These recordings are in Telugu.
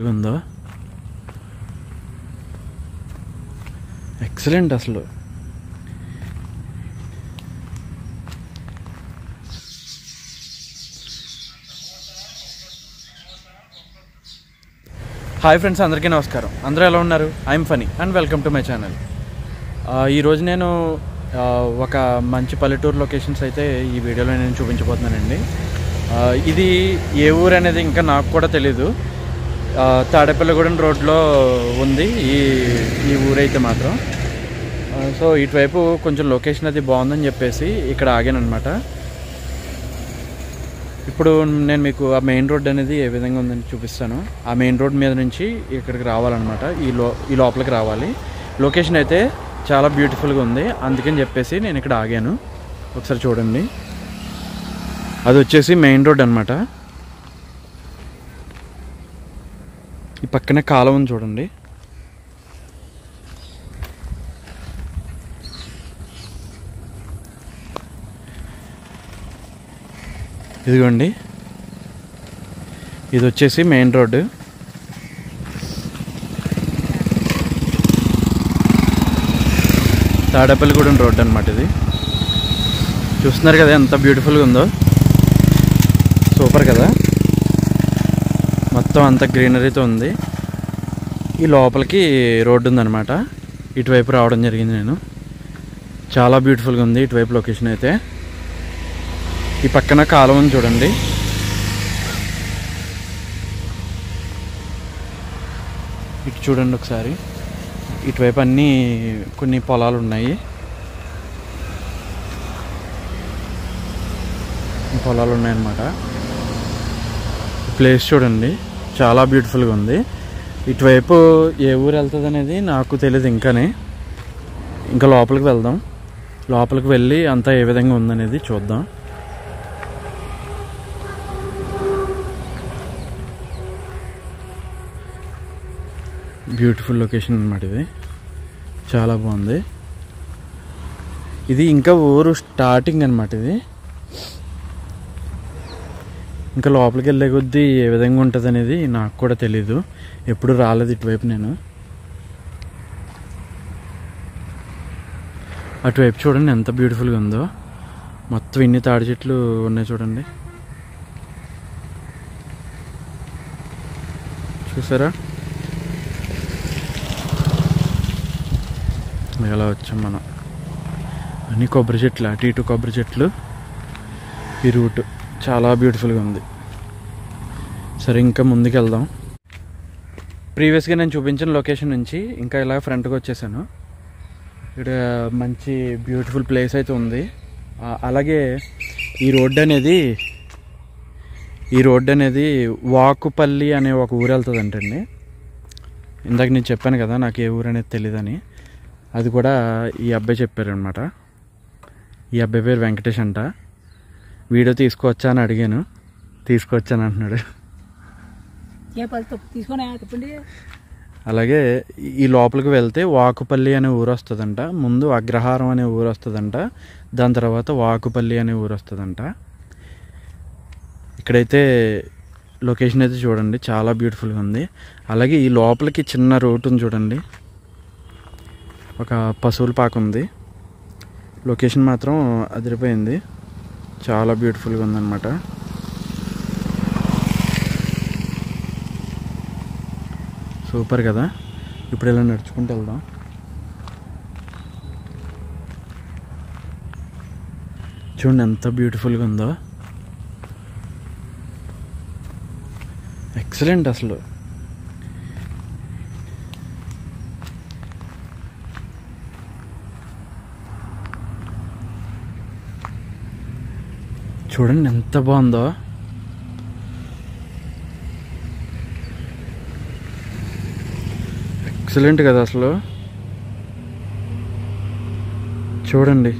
ఉందో ఎక్సలెంట్ అసలు. హాయ్ ఫ్రెండ్స్, అందరికీ నమస్కారం. అందరూ ఎలా ఉన్నారు? I'm Phani and welcome to my channel. ఈరోజు నేను ఒక మంచి పల్లెటూరు లొకేషన్స్ అయితే ఈ వీడియోలో నేను చూపించబోతున్నానండి. ఇది ఏ ఊరు అనేది ఇంకా నాకు కూడా తెలీదు. తాడేపల్లిగూడెం రోడ్లో ఉంది ఈ ఊరైతే మాత్రం. సో ఇటువైపు కొంచెం లొకేషన్ అది బాగుందని చెప్పేసి ఇక్కడ ఆగాను అనమాట. ఇప్పుడు నేను మీకు ఆ మెయిన్ రోడ్ అనేది ఏ విధంగా ఉందని చూపిస్తాను. ఆ మెయిన్ రోడ్ మీద నుంచి ఇక్కడికి రావాలన్నమాట. ఈ లోపలికి రావాలి. లొకేషన్ అయితే చాలా బ్యూటిఫుల్గా ఉంది, అందుకని చెప్పేసి నేను ఇక్కడ ఆగాను. ఒకసారి చూడండి, అది వచ్చేసి మెయిన్ రోడ్ అనమాట. ఈ పక్కనే కాలువ ఉంది చూడండి. ఇదిగోండి, ఇది వచ్చేసి మెయిన్ రోడ్డు. తాడేపల్లిగూడెం రోడ్ అనమాట ఇది. చూస్తున్నారు కదా ఎంత బ్యూటిఫుల్గా ఉందో, సూపర్ కదా. మొత్తం అంత గ్రీనరీతో ఉంది. ఈ లోపలికి రోడ్డు ఉందన్నమాట. ఇటువైపు రావడం జరిగింది నేను. చాలా బ్యూటిఫుల్గా ఉంది ఇటువైపు లొకేషన్ అయితే. ఈ పక్కన కాలువను చూడండి. ఇటు చూడండి ఒకసారి. ఇటువైపు అన్నీ కొన్ని పొలాలు ఉన్నాయి. పొలాలు ఉన్నాయన్నమాట. ప్లేస్ చూడండి, చాలా బ్యూటిఫుల్గా ఉంది. ఇటువైపు ఏ ఊరు వెళ్తుంది అనేది నాకు తెలియదు ఇంకా లోపలికి వెళ్దాం. లోపలికి వెళ్ళి అంతా ఏ విధంగా ఉందనేది చూద్దాం. బ్యూటిఫుల్ లొకేషన్ అన్నమాట ఇది. చాలా బాగుంది. ఇది ఇంకా ఊరు స్టార్టింగ్ అన్నమాట. ఇది ఇంకా లోపలికి వెళ్ళే కొద్దీ ఏ విధంగా ఉంటుంది అనేది నాకు కూడా తెలీదు. ఎప్పుడు రాలేదు ఇటువైపు నేను. అటువైపు చూడండి ఎంత బ్యూటిఫుల్గా ఉందో. మొత్తం ఇన్ని తాడి చెట్లు ఉన్నాయి చూడండి. చూసారా? ఎలా వచ్చాం మనం. అన్ని కొబ్బరి చెట్లు, అటు ఇటు కొబ్బరి చెట్లు. ఈ రూట్ చాలా బ్యూటిఫుల్గా ఉంది. సరే, ఇంకా ముందుకు వెళ్దాం. ప్రీవియస్గా నేను చూపించిన లొకేషన్ నుంచి ఇంకా ఇలా ఫ్రంట్కి వచ్చేసాను. ఇక్కడ మంచి బ్యూటిఫుల్ ప్లేస్ అయితే ఉంది. అలాగే ఈ రోడ్డు అనేది వాకుపల్లి అనే ఒక ఊరు వెళ్తుందంటండి. ఇందాక నేను చెప్పాను కదా నాకు ఏ ఊరు అనేది తెలియదని. అది కూడా ఈ అబ్బాయి చెప్పారనమాట. ఈ అబ్బాయి పేరు వెంకటేష్ అంట. వీడియో తీసుకొచ్చా అని అడిగాను, తీసుకొచ్చాను అంటున్నాడు. అలాగే ఈ లోపలికి వెళ్తే వాకుపల్లి అనే ఊరు వస్తుందంట. ముందు అగ్రహారం అనే ఊరు వస్తుందంట. దాని తర్వాత వాకుపల్లి అనే ఊరు వస్తుందంట. ఇక్కడైతే లొకేషన్ అయితే చూడండి, చాలా బ్యూటిఫుల్గా ఉంది. అలాగే ఈ లోపలికి చిన్న రోడ్ ఉంది చూడండి. ఒక పశువుల పాక ఉంది. లొకేషన్ మాత్రం అదిరిపోయింది. చాలా బ్యూటిఫుల్గా ఉందన్నమాట. సూపర్ కదా. ఇప్పుడు ఇలా నడుచుకుంటూ వెళ్దాం. చూడండి ఎంత బ్యూటిఫుల్గా ఉందో. ఎక్సలెంట్ అసలు. చూడండి ఎంత బాగుందో. ఎక్సలెంట్ కదా అసలు. చూడండి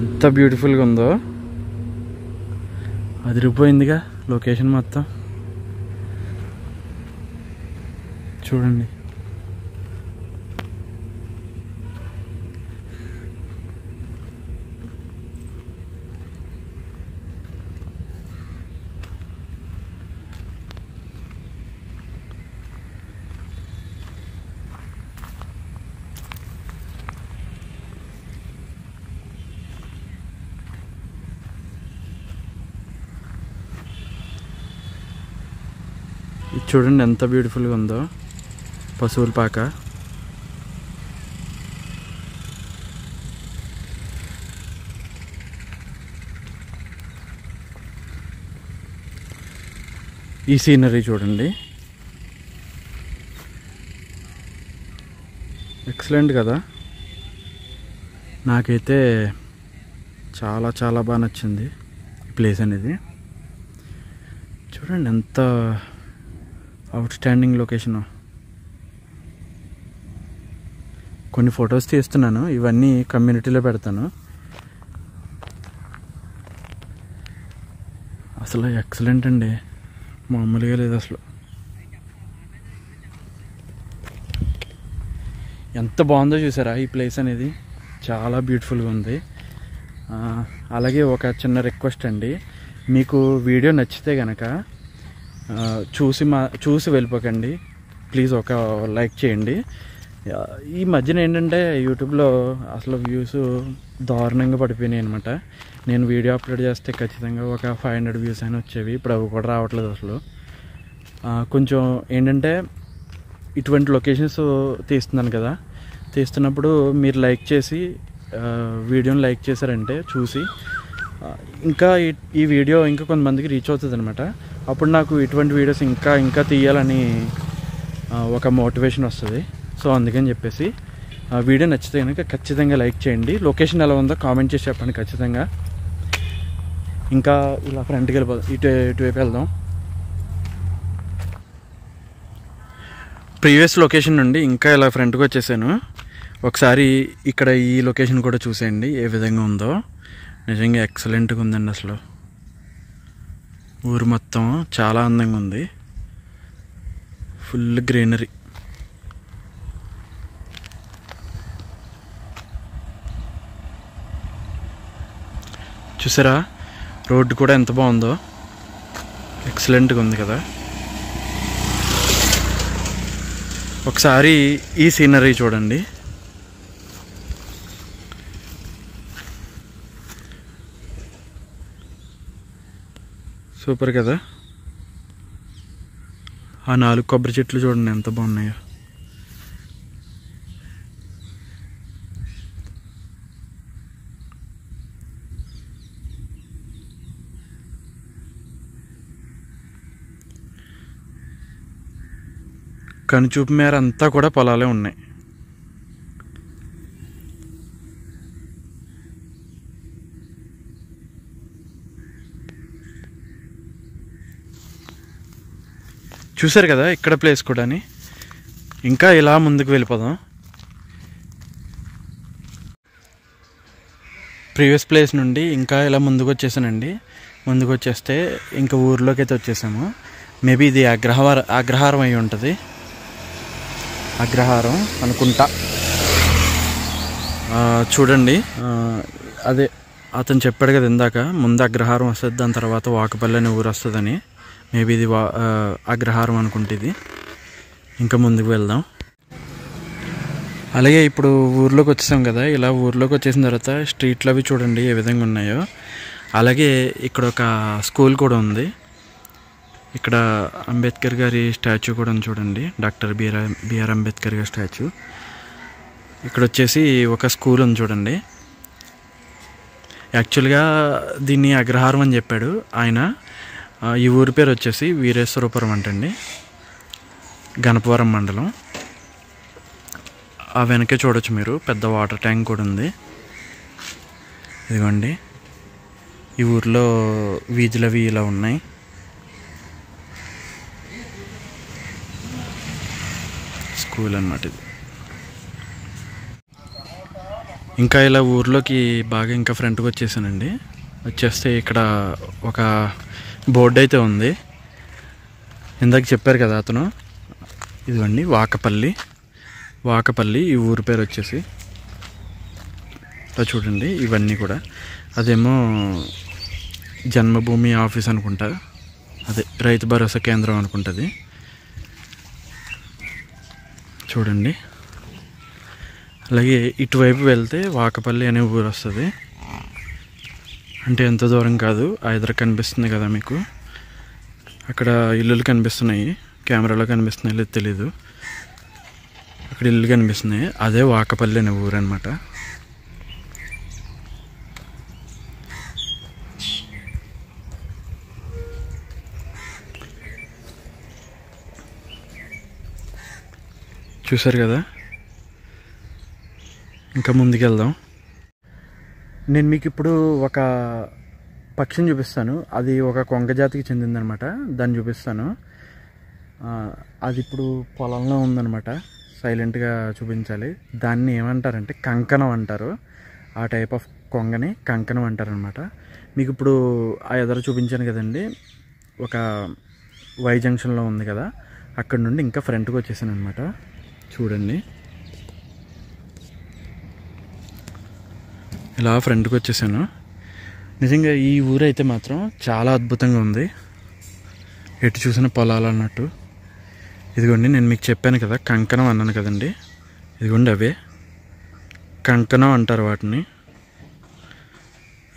ఎంత బ్యూటిఫుల్గా ఉందో. అదిరిపోయిందిగా లొకేషన్ మొత్తం. చూడండి. ఇది చూడండి ఎంత బ్యూటిఫుల్గా ఉందో పశువుల పాక. ఈ సీనరీ చూడండి, ఎక్సలెంట్ కదా. నాకైతే చాలా చాలా బాగా నచ్చింది ఈ ప్లేస్ అనేది. చూడండి ఎంత అవుట్ స్టాండింగ్ లొకేషన్. కొన్ని ఫొటోస్ తీస్తున్నాను, ఇవన్నీ కమ్యూనిటీలో పెడతాను. అసలు ఎక్సలెంట్ అండి, మామూలుగా లేదు అసలు. ఎంత బాగుందో చూసారా ఈ ప్లేస్ అనేది, చాలా బ్యూటిఫుల్గా ఉంది. అలాగే ఒక చిన్న రిక్వెస్ట్ అండి, మీకు వీడియో నచ్చితే కనుక చూసి వెళ్ళిపోకండి ప్లీజ్, ఒక లైక్ చేయండి. ఈ మధ్యన ఏంటంటే యూట్యూబ్లో అసలు వ్యూస్ దారుణంగా పడిపోయినాయి అనమాట. నేను వీడియో అప్లోడ్ చేస్తే ఖచ్చితంగా ఒక 500 వ్యూస్ అయినా వచ్చేవి, ఇప్పుడు అవి కూడా రావట్లేదు అసలు. కొంచెం ఏంటంటే ఇటువంటి లొకేషన్స్ తీస్తున్నాను కదా, తీస్తున్నప్పుడు మీరు లైక్ చేసి వీడియోని లైక్ చేశారంటే చూసి ఇంకా ఈ వీడియో ఇంకా కొంతమందికి రీచ్ అవుతుంది అనమాట. అప్పుడు నాకు ఇటువంటి వీడియోస్ ఇంకా తీయాలని ఒక మోటివేషన్ వస్తుంది. సో అందుకని చెప్పేసి వీడియో నచ్చితే కనుక ఖచ్చితంగా లైక్ చేయండి. లొకేషన్ ఎలా ఉందో కామెంట్ చేసి చెప్పండి ఖచ్చితంగా. ఇంకా ఇలా ఫ్రంట్కి వెళ్ళిపోదాం, ఇటువైపు వెళ్దాం. ప్రీవియస్ లొకేషన్ నుండి ఇంకా ఇలా ఫ్రంట్కి వచ్చేసాను. ఒకసారి ఇక్కడ ఈ లొకేషన్ కూడా చూసేయండి ఏ విధంగా ఉందో. నిజంగా ఎక్సలెంట్గా ఉందండి అసలు. ఊరు మొత్తం చాలా అందంగా ఉంది, ఫుల్ గ్రీనరీ. చూసారా రోడ్డు కూడా ఎంత బాగుందో, ఎక్సలెంట్గా ఉంది కదా. ఒకసారి ఈ సీనరీ చూడండి, సూపర్ కదా. ఆ 4 కొబ్బరి చెట్లు చూడండి ఎంత బాగున్నాయో. కనుచూపు మేర అంతా కూడా పొలాలే ఉన్నాయి. చూసారు కదా ఇక్కడ ప్లేస్ కూడా. ఇంకా ఇలా ముందుకు వెళ్ళిపోదాం. ప్రీవియస్ ప్లేస్ నుండి ఇంకా ఇలా ముందుకు వచ్చేసానండి. ముందుకు వచ్చేస్తే ఇంకా ఊర్లోకి అయితే వచ్చేసాము. మేబీ ఇది అగ్రహారం అయి ఉంటుంది, అగ్రహారం అనుకుంటా. చూడండి అదే అతను చెప్పాడు కదా ఇందాక, ముందు అగ్రహారం వస్తుంది, దాని తర్వాత వాకపల్లి అనే ఊరు వస్తుందని. మేబీ ఇది అగ్రహారం అనుకుంటే ఇది. ఇంకా ముందుకు వెళ్దాం. అలాగే ఇప్పుడు ఊర్లోకి వచ్చేసాం కదా, ఇలా ఊర్లోకి వచ్చేసిన తర్వాత స్ట్రీట్లు అవి చూడండి ఏ విధంగా ఉన్నాయో. అలాగే ఇక్కడ ఒక స్కూల్ కూడా ఉంది. ఇక్కడ అంబేద్కర్ గారి స్టాచ్యూ కూడా ఉంది చూడండి, డాక్టర్ బిఆర్ అంబేద్కర్ గారి స్టాచ్యూ. ఇక్కడ వచ్చేసి ఒక స్కూల్ ఉంది చూడండి. యాక్చువల్గా దీన్ని అగ్రహారం అని చెప్పాడు ఆయన. ఈ ఊరి పేరు వచ్చేసి వీరేశ్వరపురం అంటండి, గణపవరం మండలం. ఆ వెనకే చూడొచ్చు మీరు, పెద్ద వాటర్ ట్యాంక్ కూడా ఉంది. ఇదిగోండి ఈ ఊర్లో వీధులు అవి ఇలా ఉన్నాయి. స్కూల్ అన్నమాట ఇది. ఇంకా ఇలా ఊర్లోకి బాగా ఇంకా ఫ్రంట్కి వచ్చేసానండి. వచ్చేస్తే ఇక్కడ ఒక బోర్డు అయితే ఉంది, ఇందాక చెప్పారు కదా అతను. ఇదిగోండి వాకపల్లి ఈ ఊరి పేరు వచ్చేసి. చూడండి ఇవన్నీ కూడా. అదేమో జన్మభూమి ఆఫీస్ అనుకుంటా, అదే రైతు భరోసా కేంద్రం అనుకుంటుంది. చూడండి అలాగే ఇటువైపు వెళ్తే వాకపల్లి అనే ఊరు వస్తుంది. అంటే ఎంత దూరం కాదు, ఎదురు కనిపిస్తుంది కదా మీకు, అక్కడ ఇల్లులు కనిపిస్తున్నాయి కెమెరాలో కనిపిస్తున్నాయి లేదు తెలీదు. అక్కడ ఇల్లు కనిపిస్తున్నాయి, అదే వాకపల్లి అనే ఊరు అనమాట. చూసారు కదా. ఇంకా ముందుకెళ్దాం. నేను మీకు ఇప్పుడు ఒక పక్షిని చూపిస్తాను. అది ఒక కొంగ జాతికి చెందిందనమాట. దాన్ని చూపిస్తాను. అది ఇప్పుడు పొలంలో ఉందన్నమాట. సైలెంట్గా చూపించాలి. దాన్ని ఏమంటారంటే కంకణం అంటారు. ఆ టైప్ ఆఫ్ కొంగని కంకణం అంటారనమాట. మీకు ఇప్పుడు ఆ ఎదర చూపించాను కదండి, ఒక వై జంక్షన్లో ఉంది కదా, అక్కడ నుండి ఇంకా ఫ్రంట్కి వచ్చేసాను అనమాట. చూడండి, ఇలా ఫ్రంట్కి వచ్చేసాను. నిజంగా ఈ ఊరు అయితే మాత్రం చాలా అద్భుతంగా ఉంది. ఎటు చూసిన పొలాలు అన్నట్టు. ఇదిగోండి, నేను మీకు చెప్పాను కదా కంకణం అన్నాను కదండి, ఇదిగోండి అవే కంకణం అంటారు వాటిని.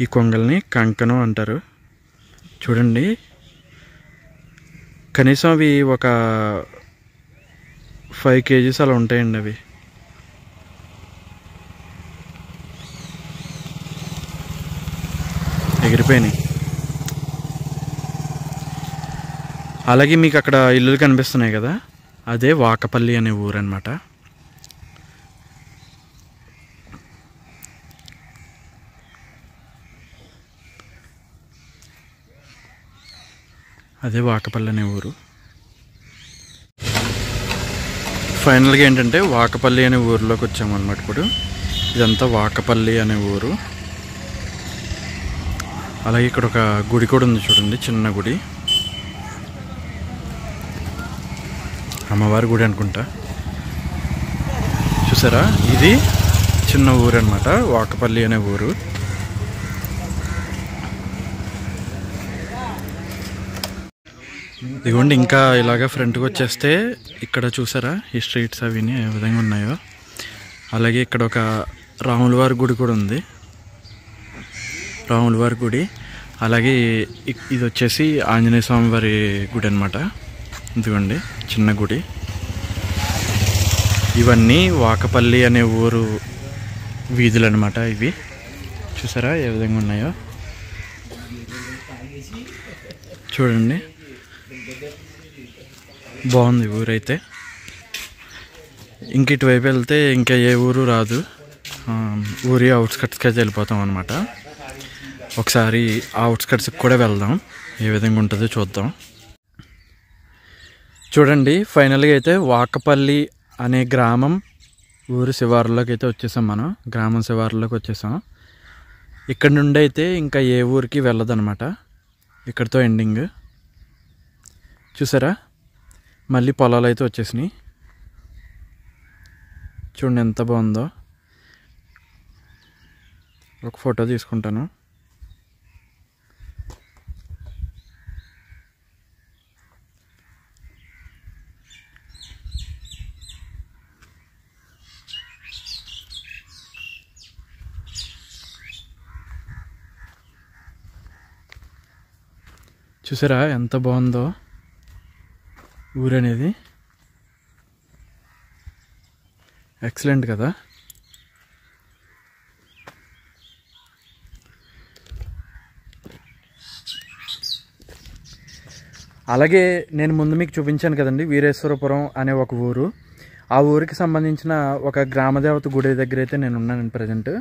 ఈ కొంగల్ని కంకణం అంటారు. చూడండి, కనీసం అవి ఒక 5 kgs అలా ఉంటాయండి. అవి ఎగిరిపోయినాయి. అలాగే మీకు అక్కడ ఇల్లులు కనిపిస్తున్నాయి కదా, అదే వాకపల్లి అనే ఊరు అనమాట. అదే వాకపల్లి అనే ఊరు. ఫైనల్గా ఏంటంటే వాకపల్లి అనే ఊరిలోకి వచ్చామన్నమాట. ఇప్పుడు ఇదంతా వాకపల్లి అనే ఊరు. అలాగే ఇక్కడ ఒక గుడి కూడా ఉంది చూడండి, చిన్న గుడి, అమ్మవారి గుడి అనుకుంటా. చూసారా, ఇది చిన్న ఊరు అనమాట, వాకపల్లి అనే ఊరు. ఇదిగోండి, ఇంకా ఇలాగ ఫ్రంట్కి వచ్చేస్తే ఇక్కడ చూసారా ఈ స్ట్రీట్స్ అవి ఏ విధంగా ఉన్నాయో. అలాగే ఇక్కడ ఒక రాములవారి గుడి కూడా ఉంది, రాములవారి గుడి. అలాగే ఇది వచ్చేసి ఆంజనేయ స్వామి వారి గుడి అనమాట. ఇదిగోండి చిన్న గుడి. ఇవన్నీ వాకపల్లి అనే ఊరు వీధులు అనమాట. ఇవి చూసారా ఏ విధంగా ఉన్నాయో. చూడండి, బాగుంది ఊరైతే. ఇంక ఇటువైపు వెళ్తే ఇంకా ఏ ఊరు రాదు, ఊరి అవుట్స్కట్స్కి అయితే వెళ్ళిపోతాం అనమాట. ఒకసారి అవుట్స్కట్స్కి కూడా వెళ్దాం, ఏ విధంగా ఉంటుందో చూద్దాం. చూడండి, ఫైనల్గా అయితే వాకపల్లి అనే గ్రామం ఊరు శివారులోకి అయితే వచ్చేసాం. మనం గ్రామం శివారులోకి వచ్చేసాం. ఇక్కడ నుండి అయితే ఇంకా ఏ ఊరికి వెళ్ళదన్నమాట. ఇక్కడితో ఎండింగ్. చూసారా, మళ్ళీ పొలాలు అయితే వచ్చేసినాయి. చూడండి ఎంత బాగుందో. ఒక ఫోటో తీసుకుంటాను. చూసారా ఎంత బాగుందో ఊరు అనేది. ఎక్సలెంట్ కదా. అలాగే నేను ముందు మీకు చూపించాను కదండి వీరేశ్వరపురం అనే ఒక ఊరు. ఆ ఊరికి సంబంధించిన ఒక గ్రామదేవత గుడి దగ్గర అయితే నేను ఉన్నానండి ప్రజెంట్.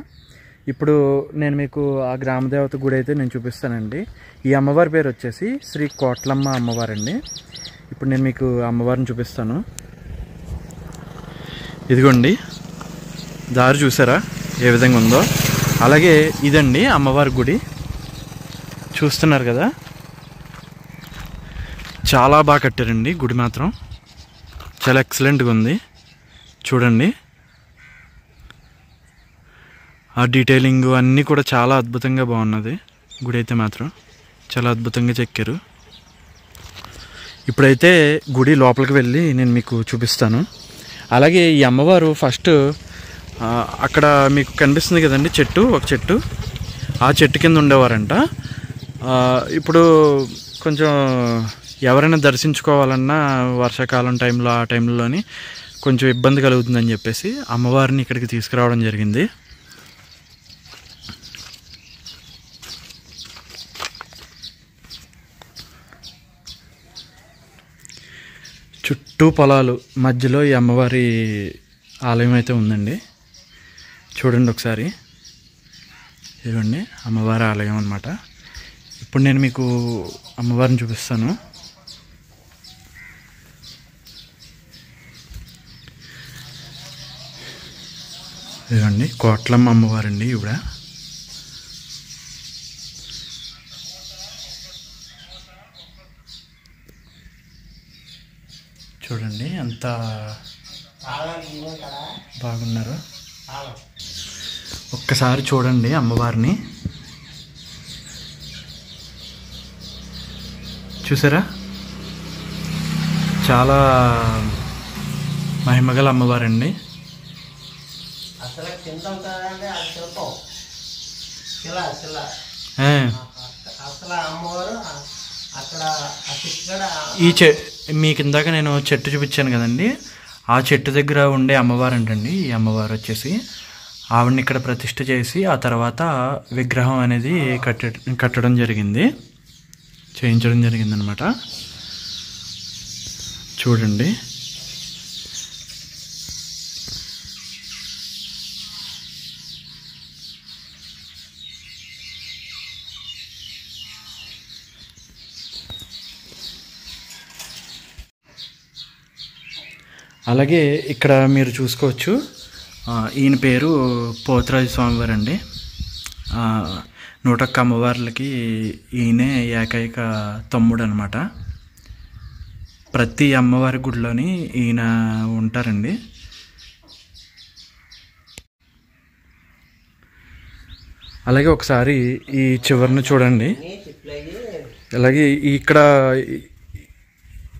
ఇప్పుడు నేను మీకు ఆ గ్రామదేవత గుడి అయితే నేను చూపిస్తానండి. ఈ అమ్మవారి పేరు వచ్చేసి శ్రీ కోట్లమ్మ అమ్మవారండి. ఇప్పుడు నేను మీకు అమ్మవారిని చూపిస్తాను. ఇదిగోండి దారి చూసారా ఏ విధంగా ఉందో. అలాగే ఇదండి అమ్మవారి గుడి, చూస్తున్నారు కదా. చాలా బాగా కట్టారండి గుడి మాత్రం, చాలా ఎక్సలెంట్గా ఉంది. చూడండి ఆ డీటెయిలింగ్ అన్నీ కూడా చాలా అద్భుతంగా బాగున్నది. గుడి అయితే మాత్రం చాలా అద్భుతంగా చెక్కారు. ఇప్పుడైతే గుడి లోపలికి వెళ్ళి నేను మీకు చూపిస్తాను. అలాగే ఈ అమ్మవారు ఫస్ట్ అక్కడ మీకు కనిపిస్తుంది కదండి చెట్టు, ఒక చెట్టు, ఆ చెట్టు కింద ఉండేవారంట. ఇప్పుడు కొంచెం ఎవరైనా దర్శించుకోవాలన్నా వర్షాకాలం టైంలో ఆ టైంలోని కొంచెం ఇబ్బంది కలుగుతుందని చెప్పేసి అమ్మవారిని ఇక్కడికి తీసుకురావడం జరిగింది. చుట్టూ పొలాలు మధ్యలో ఈ అమ్మవారి ఆలయం అయితే ఉందండి. చూడండి ఒకసారి, ఇదిగోండి అమ్మవారి ఆలయం అన్నమాట. ఇప్పుడు నేను మీకు అమ్మవారిని చూపిస్తాను. ఇదిగోండి కోట్లమ్మ అమ్మవారండి ఇవిడ. చూడండి ఎంత బాగున్నారు. ఒక్కసారి చూడండి అమ్మవారిని, చూసారా? చాలా మహిమగల అమ్మవారండి. మీ కిందాక నేను చెట్టు చూపించాను కదండి, ఆ చెట్టు దగ్గర ఉండే అమ్మవారు అంటండి. ఈ అమ్మవారు వచ్చేసి ఆవిడని ఇక్కడ ప్రతిష్ఠ చేసి ఆ తర్వాత విగ్రహం అనేది కట్టడం జరిగింది, చేయించడం జరిగిందనమాట. చూడండి అలాగే ఇక్కడ మీరు చూసుకోవచ్చు, ఈయన పేరు పోతురాజు స్వామివారు అండి. 101 అమ్మవార్లకి ఈయనే ఏకైక తమ్ముడు అనమాట. ప్రతి అమ్మవారి గుడిలోని ఈయన ఉంటారండి. అలాగే ఒకసారి ఈ చివరిని చూడండి. అలాగే ఇక్కడ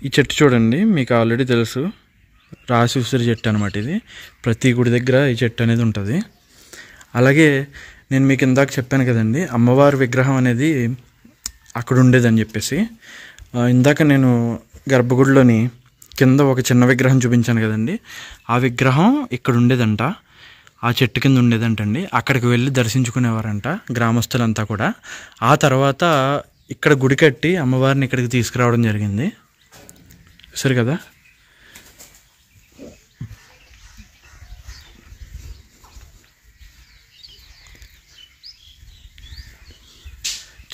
ఈ చెట్టు చూడండి, మీకు ఆల్రెడీ తెలుసు, రాసి ఉసిరి చెట్టు అనమాట. ఇది ప్రతి గుడి దగ్గర ఈ చెట్టు అనేది ఉంటుంది. అలాగే నేను మీకు ఇందాక చెప్పాను కదండి, అమ్మవారి విగ్రహం అనేది అక్కడ ఉండేదని చెప్పేసి. ఇందాక నేను గర్భగుడిలోని కింద ఒక చిన్న విగ్రహం చూపించాను కదండి, ఆ విగ్రహం ఇక్కడ ఉండేదంట, ఆ చెట్టు కింద ఉండేదంటండి. అక్కడికి వెళ్ళి దర్శించుకునేవారంట గ్రామస్తులంతా కూడా. ఆ తర్వాత ఇక్కడ గుడి కట్టి అమ్మవారిని ఇక్కడికి తీసుకురావడం జరిగింది. సరే కదా?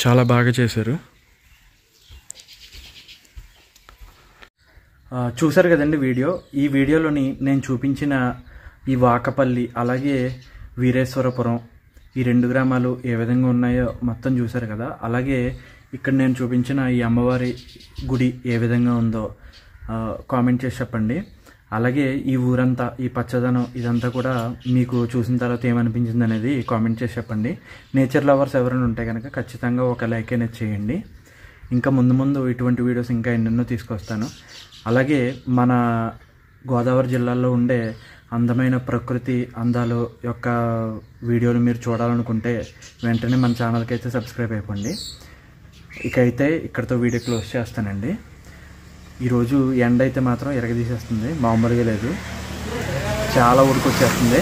చాలా బాగా చేశారు. చూసారు కదండి వీడియో. ఈ వీడియోలోని నేను చూపించిన ఈ వాకపల్లి అలాగే వీరేశ్వరపురం ఈ 2 గ్రామాలు ఏ విధంగా ఉన్నాయో మొత్తం చూసారు కదా. అలాగే ఇక్కడ నేను చూపించిన ఈ అమ్మవారి గుడి ఏ విధంగా ఉందో కామెంట్ చేసి చెప్పండి. అలాగే ఈ ఊరంతా, ఈ పచ్చదనం ఇదంతా కూడా మీకు చూసిన తర్వాత ఏమనిపించింది అనేది కామెంట్ చేసి చెప్పండి. నేచర్ లవర్స్ ఎవరైనా ఉంటే కనుక ఖచ్చితంగా ఒక లైక్ అనేది చేయండి. ఇంకా ముందు ఇటువంటి వీడియోస్ ఇంకా ఎన్నెన్నో తీసుకొస్తాను. అలాగే మన గోదావరి జిల్లాలో ఉండే అందమైన ప్రకృతి అందాలు యొక్క వీడియోలు మీరు చూడాలనుకుంటే వెంటనే మన ఛానల్కి అయితే సబ్స్క్రైబ్ అయిపోండి. ఇకైతే ఇక్కడితో వీడియో క్లోజ్ చేస్తానండి. ఈరోజు ఎండ అయితే మాత్రం ఎరగదీసేస్తుంది, మామూలుగా లేదు, చాలా ఉడికొచ్చేస్తుంది.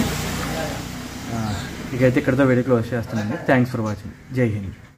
ఇకైతే ఇక్కడితో వీడియో క్లోజ్ చేస్తానండి. Thanks for watching. జై హింద్.